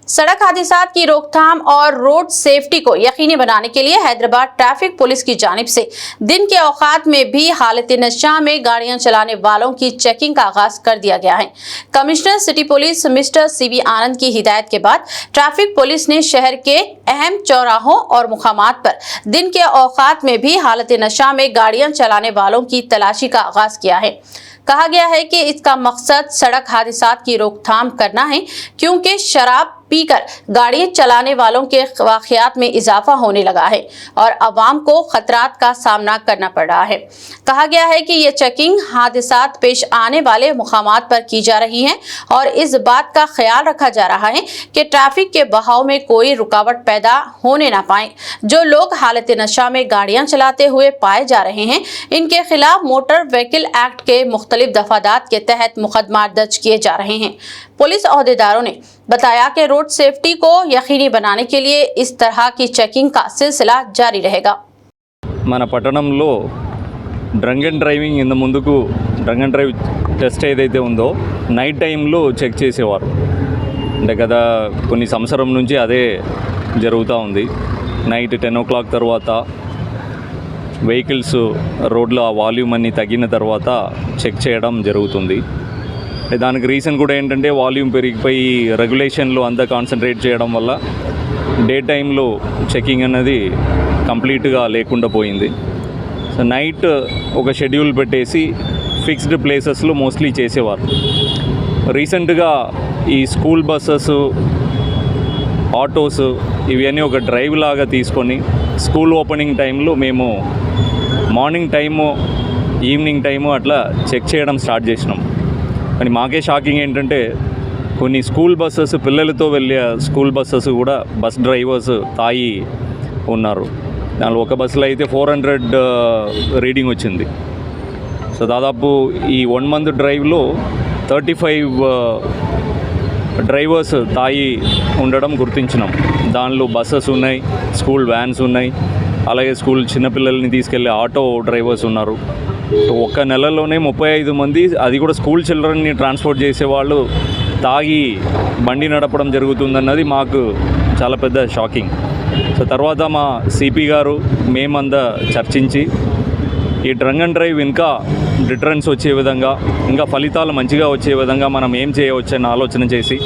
सड़क हादसात की रोकथाम और रोड सेफ्टी को यकीनी बनाने के लिए हैदराबाद ट्रैफिक पुलिस की जानिब से दिन के औकात में भी हालत नशा में गाड़ियां चलाने वालों की चेकिंग का आगाज कर दिया गया है। Commissioner city police mister CB Anand की हिदायत के बाद ट्रैफिक पुलिस ने शहर के अहम चौराहों और मुकामात पर दिन के औकात में भी हालत नशा में गाड़ियां चलाने वालों की तलाशी का आगाज किया है। कहा गया है कि इसका मकसद सड़क हादसात की रोकथाम करना है, क्योंकि शराब पीकर गाड़ियां चलाने वालों के वाकयात में इजाफा होने लगा है और अवाम को खतरात का सामना करना पड़ रहा है। कहा गया है कि ये चेकिंग हादसात पेश आने वाले मुकामात पर की जा रही है और इस बात का ख्याल रखा जा रहा है कि ट्रैफिक के बहाव में कोई रुकावट पैदा होने ना पाए। जो लोग हालत नशा में गाड़ियां चलाते हुए पाए जा रहे हैं, इनके खिलाफ मोटर व्हीकल एक्ट के मुख्तलिफ दफादात के तहत मुकदमा दर्ज किए जा रहे हैं। पुलिस अहदेदारों ने बताया कि रोड सेफ्टी को यकीनी बनाने के लिए इस तरह की चेकिंग का सिलसिला जारी रहेगा। మన పట్టణంలో డ్రంక్ అండ్ డ్రైవింగ్ ఇంత ముందుకు డ్రంక్ అండ్ డ్రైవ్ టెస్ట్ ఏదైతే ఉందో నైట్ టైంలో చెక్ చేసేవారు. అంటే గత కొన్ని సంవత్సరం నుంచి అదే జరుగుతూ ఉంది. నైట్ 10 o'clock తర్వాత వెహికల్స్ రోడ్లో ఆ వాల్యూమ్ అన్ని తగ్గిన తర్వాత చెక్ చేయడం జరుగుతుంది. దానికి రీజన్ కూడా ఏంటంటే వాల్యూమ్ పెరిగిపోయి రెగ్యులేషన్లో అంతా కాన్సన్ట్రేట్ చేయడం వల్ల డే టైంలో చెకింగ్ అన్నది కంప్లీట్గా లేకుండా పోయింది. సో నైట్ ఒక షెడ్యూల్ పెట్టేసి ఫిక్స్డ్ ప్లేసెస్లో మోస్ట్లీ చేసేవారు. రీసెంట్గా ఈ స్కూల్ బస్సెస్, ఆటోస్ ఇవన్నీ ఒక డ్రైవ్ లాగా తీసుకొని స్కూల్ ఓపెనింగ్ టైంలో మేము మార్నింగ్ టైము, ఈవినింగ్ టైము అట్లా చెక్ చేయడం స్టార్ట్ చేసినాం. కానీ మాకే షాకింగ్ ఏంటంటే కొన్ని స్కూల్ బస్సెస్, పిల్లలతో వెళ్ళే స్కూల్ బస్సెస్ కూడా బస్ డ్రైవర్స్ తాగి ఉన్నారు. దానిలో ఒక బస్సులో అయితే 400 రీడింగ్ వచ్చింది. సో దాదాపు ఈ 1 month డ్రైవ్లో 35 డ్రైవర్స్ తాగి ఉండడం గుర్తించినాం. దానిలో బస్సెస్ ఉన్నాయి, స్కూల్ వ్యాన్స్ ఉన్నాయి, అలాగే స్కూల్ చిన్నపిల్లల్ని తీసుకెళ్లే ఆటో డ్రైవర్స్ ఉన్నారు. ఒక్క నెలలోనే 35 మంది, అది కూడా స్కూల్ చిల్డ్రన్ని ట్రాన్స్పోర్ట్ చేసేవాళ్ళు తాగి బండి నడపడం జరుగుతుందన్నది మాకు చాలా పెద్ద షాకింగ్. సో తర్వాత మా సిపి గారు మేమంతా చర్చించి ఈ డ్రంక్ అండ్ డ్రైవ్ ఇంకా డిటరెన్స్ వచ్చే విధంగా, ఇంకా ఫలితాలు మంచిగా వచ్చే విధంగా మనం ఏం చేయవచ్చని ఆలోచన చేసి